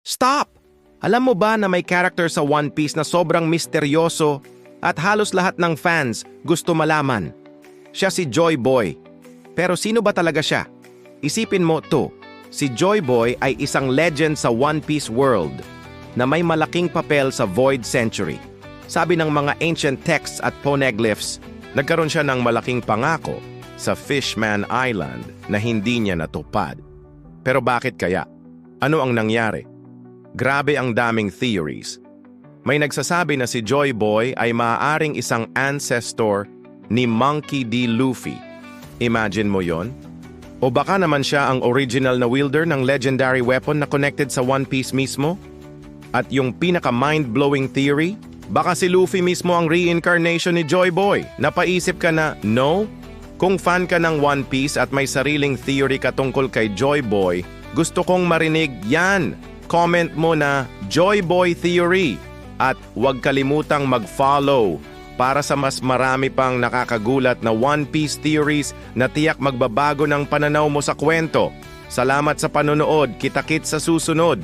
Stop! Alam mo ba na may character sa One Piece na sobrang misteryoso at halos lahat ng fans gusto malaman? Siya si Joy Boy. Pero sino ba talaga siya? Isipin mo to, si Joy Boy ay isang legend sa One Piece world na may malaking papel sa Void Century. Sabi ng mga ancient texts at poneglyphs, nagkaroon siya ng malaking pangako sa Fishman Island na hindi niya natupad. Pero bakit kaya? Ano ang nangyari? Grabe ang daming theories. May nagsasabi na si Joy Boy ay maaaring isang ancestor ni Monkey D. Luffy. Imagine mo yon? O baka naman siya ang original na wielder ng legendary weapon na connected sa One Piece mismo? At yung pinaka-mind-blowing theory, baka si Luffy mismo ang reincarnation ni Joy Boy. Napaisip ka na, no? Kung fan ka ng One Piece at may sariling theory ka tungkol kay Joy Boy, gusto kong marinig yan. Comment mo na Joy Boy Theory at huwag kalimutang mag-follow para sa mas marami pang nakakagulat na One Piece theories na tiyak magbabago ng pananaw mo sa kwento. Salamat sa panonood. Kita-kits sa susunod.